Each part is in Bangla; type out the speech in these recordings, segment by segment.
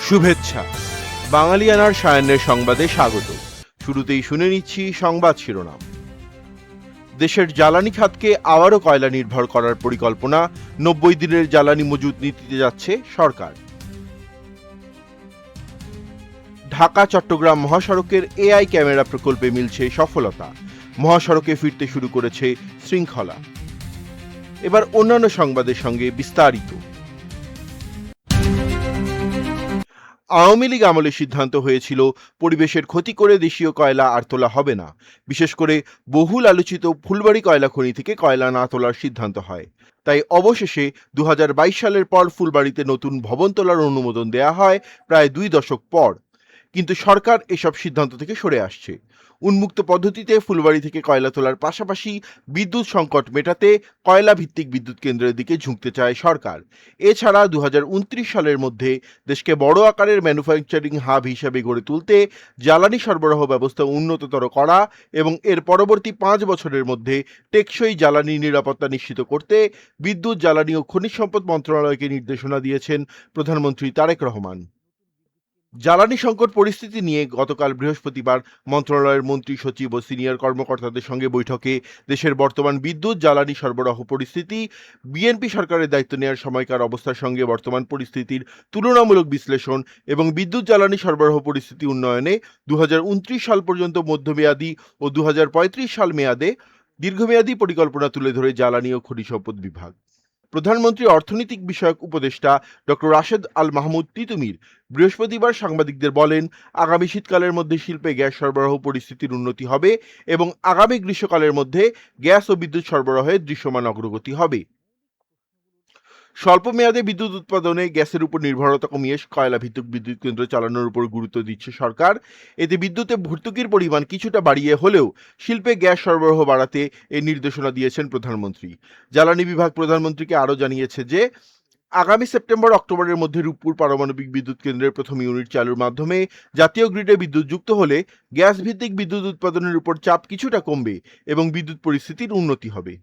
শুভেচ্ছা। বাঙালিয়ানার সায়াহ্নের সংবাদে স্বাগত। শুরুতেই শুনে নিচ্ছি সংবাদ শিরোনাম। দেশের জ্বালানি খাতকে আবারও কয়লা নির্ভর করার পরিকল্পনা, 90 দিনের জ্বালানি মজুত নীতিতে যাচ্ছে সরকার। ঢাকা চট্টগ্রাম মহাসড়কের এআই ক্যামেরা প্রকল্পে মিলছে সফলতা, মহাসড়কে ফিরতে শুরু করেছে শৃঙ্খলা। এবার অন্যান্য সংবাদের সঙ্গে বিস্তারিত। আওয়ামী লীগ আমলে সিদ্ধান্ত হয়েছিল পরিবেশের ক্ষতি করে দেশীয় কয়লা আর তোলা হবে না। বিশেষ করে বহুল আলোচিত ফুলবাড়ী কয়লা খনি থেকে কয়লা না তোলার সিদ্ধান্ত হয়। তাই অবশেষে 2022 সালের পর ফুলবাড়ীতে নতুন ভবন তোলার অনুমোদন দেয়া হয় প্রায় 2 দশক পর। কিন্তু সরকার এসব সিদ্ধান্ত থেকে সরে আসছে। উন্মুক্ত পদ্ধতিতে ফুলবাড়ী থেকে কয়লা তোলার পাশাপাশি বিদ্যুৎ সংকট মেটাতে কয়লা ভিত্তিক বিদ্যুৎ কেন্দ্রের দিকে ঝুঁকতে চায় সরকার। এছাড়া 2029 সালের মধ্যে দেশকে বড় আকারের ম্যানুফ্যাকচারিং হাব হিসেবে গড়ে তুলতে জ্বালানি সরবরাহ ব্যবস্থা উন্নততর করা এবং এর পরবর্তী 5 বছরের মধ্যে টেকসই জ্বালানি নিরাপত্তা নিশ্চিত করতে বিদ্যুৎ, জ্বালানি ও খনিজ সম্পদ মন্ত্রণালয়কে নির্দেশনা দিয়েছেন প্রধানমন্ত্রী তারেক রহমান। জ্বালানি সংকট পরিস্থিতি নিয়ে গতকাল বৃহস্পতিবার মন্ত্রণালয়ের মন্ত্রী সচিব ও সিনিয়র কর্মকর্তাদের সঙ্গে বৈঠকে দেশের বর্তমান বিদ্যুৎ জ্বালানি সরবরাহ পরিস্থিতি, বিএনপি সরকারের দায়িত্ব নেওয়ার সময়কার অবস্থার সঙ্গে বর্তমান পরিস্থিতির তুলনামূলক বিশ্লেষণ এবং বিদ্যুৎ জ্বালানি সরবরাহ পরিস্থিতি উন্নয়নে 2029 সাল পর্যন্ত মধ্যমেয়াদী ও 2035 সাল মেয়াদে দীর্ঘমেয়াদী পরিকল্পনা তুলে ধরে জ্বালানি ও খনিজ সম্পদ বিভাগ। প্রধানমন্ত্রী অর্থনৈতিক বিষয়ক উপদেষ্টা ডক্টর রাশেদ আল মাহমুদ তিতুমির বৃহস্পতিবার সাংবাদিকদের বলেন, আগামী শীতকালের মধ্যে শিল্পে গ্যাস সরবরাহ পরিস্থিতির উন্নতি হবে এবং আগামী গ্রীষ্মকালের মধ্যে গ্যাস ও বিদ্যুৎ সরবরাহে দৃশ্যমান অগ্রগতি হবে। স্বল্প মেয়াদে বিদ্যুৎ উৎপাদনে গ্যাসের উপর নির্ভরতা কমিয়ে কয়লা ভিত্তিক বিদ্যুৎ কেন্দ্র চালানোর উপর গুরুত্ব দিচ্ছে সরকার। এতে বিদ্যুতে ভর্তুকির পরিমাণ কিছুটা বাড়িয়ে হলেও শিল্পে গ্যাস সরবরাহ বাড়াতে এই নির্দেশনা দিয়েছেন প্রধানমন্ত্রী। জ্বালানি বিভাগ প্রধানমন্ত্রীকে আরও জানিয়েছে যে আগামী সেপ্টেম্বর-অক্টোবরের মধ্যে রূপপুর পারমাণবিক বিদ্যুৎ কেন্দ্রের প্রথম ইউনিট চালুর মাধ্যমে জাতীয় গ্রিডে বিদ্যুৎ যুক্ত হলে গ্যাস ভিত্তিক বিদ্যুৎ উৎপাদনের উপর চাপ কিছুটা কমবে এবং বিদ্যুৎ পরিস্থিতির উন্নতি হবে।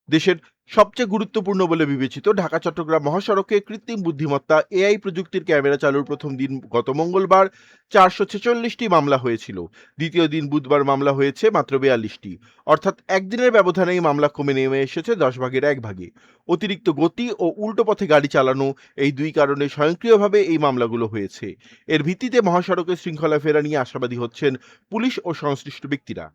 দেশের সবচেয়ে গুরুত্বপূর্ণ বলে বিবেচিত ঢাকা চট্টগ্রাম মহাসড়কে কৃত্রিম বুদ্ধিমত্তা এআই প্রযুক্তির ক্যামেরা চালুর প্রথম দিন গত মঙ্গলবার 446টি মামলা হয়েছিল। দ্বিতীয় দিন বুধবার মামলা হয়েছে মাত্র 42টি, অর্থাৎ একদিনের ব্যবধানেই মামলা কমে নেমে এসেছে 10 ভাগের 1 ভাগে। অতিরিক্ত গতি ও উল্টো পথে গাড়ি চালানো, এই দুই কারণে স্বয়ংক্রিয়ভাবে এই মামলাগুলো হয়েছে। এর ভিত্তিতে মহাসড়কে শৃঙ্খলা ফেরা নিয়ে আশাবাদী হচ্ছেন পুলিশ ও সংশ্লিষ্ট ব্যক্তিরা।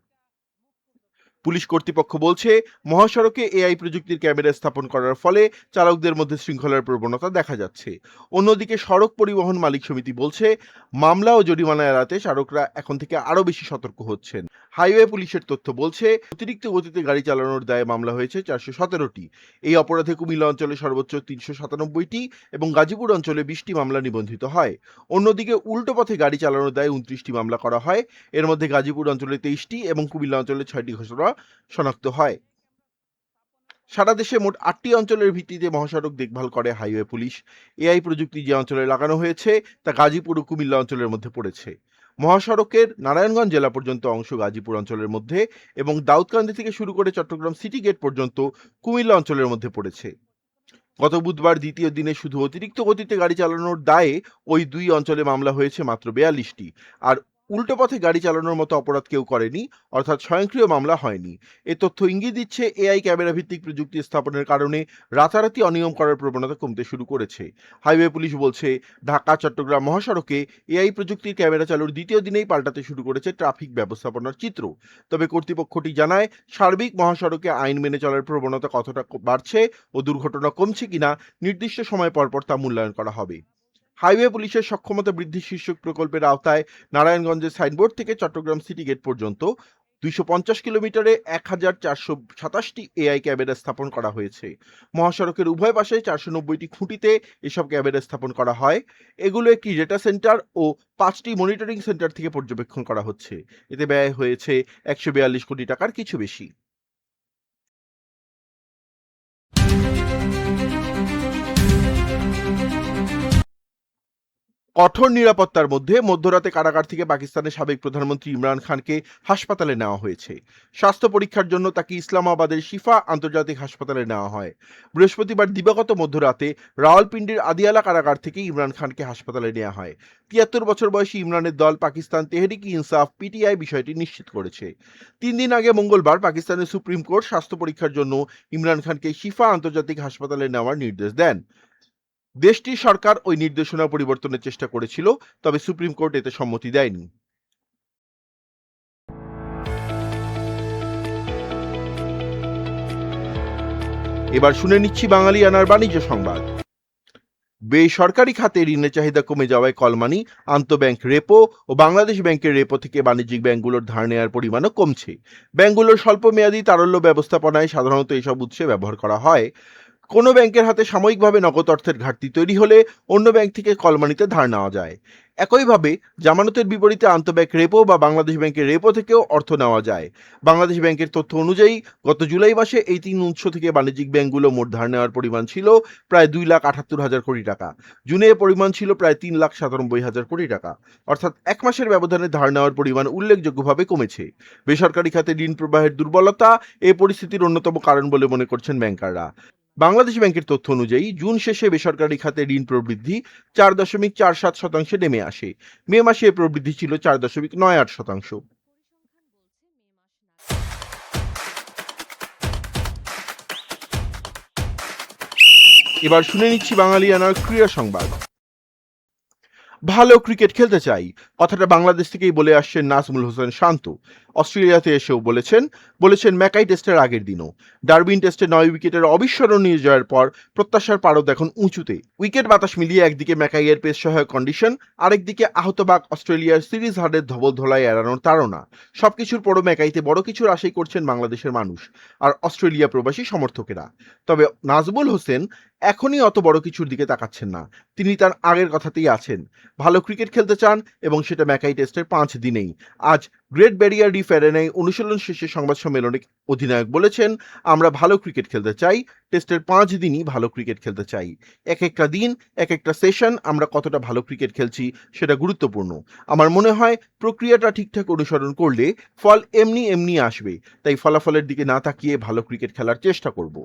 পুলিশ কর্তৃপক্ষ বলছে, মহাসড়কে এআই প্রযুক্তির ক্যামেরা স্থাপন করার ফলে চালকদের মধ্যে শৃঙ্খলার প্রবণতা দেখা যাচ্ছে। অন্যদিকে সড়ক পরিবহন মালিক সমিতি বলছে, মামলা ও জরিমানা এড়াতে চালকরা এখন থেকে আরও বেশি সতর্ক হচ্ছেন। হাইওয়ে পুলিশের তথ্য বলছে, অতিরিক্ত গতিতে গাড়ি চালানোর দায়ে মামলা হয়েছে 417টি। এই অপরাধে কুমিল্লা অঞ্চলে সর্বোচ্চ 397টি এবং গাজীপুর অঞ্চলে 20টি মামলা নিবন্ধিত হয়। অন্যদিকে উল্টো পথে গাড়ি চালানোর দায়ে 29টি মামলা করা হয়। এর মধ্যে গাজীপুর অঞ্চলে 23টি এবং কুমিল্লা অঞ্চলে 6টি ঘটনা শনাক্ত হয়। সারা দেশে মোট 8টি অঞ্চলের ভিত্তিতে মহাসড়ক দেখভাল করে হাইওয়ে পুলিশ। এআই প্রযুক্তি যে অঞ্চলে লাগানো হয়েছে তা গাজীপুর ও কুমিল্লা অঞ্চলের মধ্যে পড়েছে। মহাসড়কের নারায়ণগঞ্জ জেলা পর্যন্ত অংশ গাজীপুর অঞ্চলের মধ্যে এবং দাউদকান্দি থেকে শুরু করে চট্টগ্রাম সিটি গেট পর্যন্ত কুমিল্লা অঞ্চলের মধ্যে পড়েছে। গত বুধবার দ্বিতীয় দিনে শুধু অতিরিক্ত গতিতে গাড়ি চালানোর দায়ে ওই দুই অঞ্চলে মামলা হয়েছে মাত্র 42টি, আর উল্টো পথে গাড়ি চালানোর মতো অপরাধ কেউ করেনি, অর্থাৎ স্বয়ংক্রিয় মামলা হয়নি। এ তথ্য ইঙ্গিত দিচ্ছে এআই ক্যামেরা ভিত্তিক প্রযুক্তি স্থাপনের কারণে রাতারাতি অনিয়ম করার প্রবণতা কমতে শুরু করেছে। হাইওয়ে পুলিশ বলছে, ঢাকা চট্টগ্রাম মহাসড়কে এআই প্রযুক্তির ক্যামেরা চালুর দ্বিতীয় দিনেই পাল্টাতে শুরু করেছে ট্রাফিক ব্যবস্থাপনার চিত্র। তবে কর্তৃপক্ষটি জানায়, সার্বিক মহাসড়কে আইন মেনে চলার প্রবণতা কতটা বাড়ছে ও দুর্ঘটনা কমছে কিনা নির্দিষ্ট সময় পরপর তা মূল্যায়ন করা হবে। হাইওয়ে পুলিশের সক্ষমতা বৃদ্ধি শীর্ষক প্রকল্পের আওতায় নারায়ণগঞ্জের সাইনবোর্ড থেকে চট্টগ্রাম সিটি গেট পর্যন্ত 250 কিলোমিটারে 1427টি এআই ক্যামেরা স্থাপন করা হয়েছে। মহাসড়কের উভয় পাশে 490টি খুঁটিতে এসব ক্যামেরা স্থাপন করা হয়। এগুলো একটি ডেটা সেন্টার ও 5টি মনিটরিং সেন্টার থেকে পর্যবেক্ষণ করা হচ্ছে। এতে ব্যয় হয়েছে 142 কোটি টাকার কিছু বেশি। কঠোর নিরাপত্তার মধ্যে মধ্যরাতে কারাগার থেকে পাকিস্তানের সাবেক প্রধানমন্ত্রী ইমরান খানকে হাসপাতালে নেওয়া হয়েছে। স্বাস্থ্য পরীক্ষার জন্য তাকে ইসলামাবাদের শিফা আন্তর্জাতিক হাসপাতালে নেওয়া হয়। বৃহস্পতিবার দিবাগত মধ্যরাতে রাওয়ালপিন্ডির আদিয়ালা কারাগার থেকে ইমরান খানকে হাসপাতালে নেওয়া হয়। ৭৩ বছর বয়সী ইমরানের দল পাকিস্তান তেহরিক ইনসাফ পিটিআই বিষয়টি নিশ্চিত করেছে। ৩ দিন আগে মঙ্গলবার পাকিস্তানের সুপ্রিম কোর্ট স্বাস্থ্য পরীক্ষার জন্য ইমরান খানকে শিফা আন্তর্জাতিক হাসপাতালে নেওয়ার নির্দেশ দেন। দেশটির সরকার ওই নির্দেশনা পরিবর্তনের চেষ্টা করেছিল, তবে সুপ্রিম কোর্ট এতে সম্মতি দেয়নি। এবার শুনে নিচ্ছি বাঙালিয়ানার বাণিজ্য সংবাদ। বেসরকারি খাতে ঋণের চাহিদা কমে যাওয়ায় কলমানি, আন্তঃব্যাংক রেপো ও বাংলাদেশ ব্যাংকের রেপো থেকে বাণিজ্যিক ব্যাংকগুলোর ধার নেওয়ার পরিমাণও কমছে। ব্যাংকগুলোর স্বল্প মেয়াদী তারল্য ব্যবস্থাপনায় সাধারণত এসব উৎসে ব্যবহার করা হয়। কোনো ব্যাংকের হাতে সাময়িকভাবে নগদ অর্থের ঘাটতি তৈরি হলে অন্য ব্যাংক থেকে কলমানিতে ধার নেওয়া যায়। একইভাবে জামানতের বিপরীতে আন্তঃব্যাংক রেপো বা বাংলাদেশ ব্যাংকের রেপো থেকেও অর্থ নেওয়া যায়। বাংলাদেশ ব্যাংকের তথ্য অনুযায়ী গত জুলাই মাসে এই ৩ উৎস থেকে বাণিজ্যিক ব্যাংকগুলো মোট ধার নেওয়ার পরিমাণ ছিল প্রায় ২,৭৮,০০০ কোটি টাকা। জুনে এ পরিমাণ ছিল প্রায় ৩,৯৭,০০০ কোটি টাকা। অর্থাৎ এক মাসের ব্যবধানে ধার নেওয়ার পরিমাণ উল্লেখযোগ্যভাবে কমেছে। বেসরকারি খাতে ঋণ প্রবাহের দুর্বলতা এই পরিস্থিতির অন্যতম কারণ বলে মনে করছেন ব্যাংকাররা। বাংলাদেশ ব্যাংকের তথ্য অনুযায়ী জুন শেষে বেসরকারি খাতে ঋণ প্রবৃদ্ধি ৪.৪৭% নেমে আসে। মে মাসে এ প্রবৃদ্ধি ছিল ৪.৯৮%। এবার শুনে নিচ্ছি বাঙালিয়ানার ক্রীড়া সংবাদ। ভালো ক্রিকেট খেলতে চাই, কথাটা বাংলাদেশ থেকেই বলে আসছেন নাজমুল হোসেন শান্ত। অস্ট্রেলিয়াতে এসেও বলেছেন ম্যাকাই টেস্টের আগের দিনও। ডারবিন টেস্টে ৯ উইকেটের অবিস্মরণীয় জয়ের পর প্রত্যাশার পারদ এখন উঁচুতে। উইকেট বাতাস মিলিয়ে একদিকে ম্যাকাইয়ের পেস সহায়ক কন্ডিশন, আরেকদিকে আহতবাক অস্ট্রেলিয়ার সিরিজ হারের ধবলধোলাই এড়ানোর তাড়না। সবকিছুর পরও ম্যাকাইতে বড় কিছুর আশাই করছেন বাংলাদেশের মানুষ আর অস্ট্রেলিয়া প্রবাসী সমর্থকেরা। তবে নাজমুল হোসেন এখনই অত বড় কিছুর দিকে তাকাচ্ছেন না। তিনি তার আগের কথাতেই আছেন। ভালো ক্রিকেট খেলতে চান এবং সেটা ম্যাকাই টেস্টের ৫ দিনেই। আজ গ্রেট ব্যারিয়ার রিফ এরেনায় অনুশীলন শেষে সংবাদ সম্মেলনে অধিনায়ক বলেছেন, আমরা ভালো ক্রিকেট খেলতে চাই, টেস্টের ৫ দিনই ভালো ক্রিকেট খেলতে চাই। এক একটা দিন, এক একটা সেশন আমরা কতটা ভালো ক্রিকেট খেলছি সেটা গুরুত্বপূর্ণ। আমার মনে হয় প্রক্রিয়াটা ঠিকঠাক অনুসরণ করলে ফল এমনি আসবে। তাই ফলাফলের দিকে না তাকিয়ে ভালো ক্রিকেট খেলার চেষ্টা করব।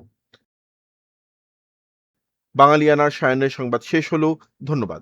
বাঙালিয়ানার সায়াহ্নের সংবাদ শেষ হলো। ধন্যবাদ।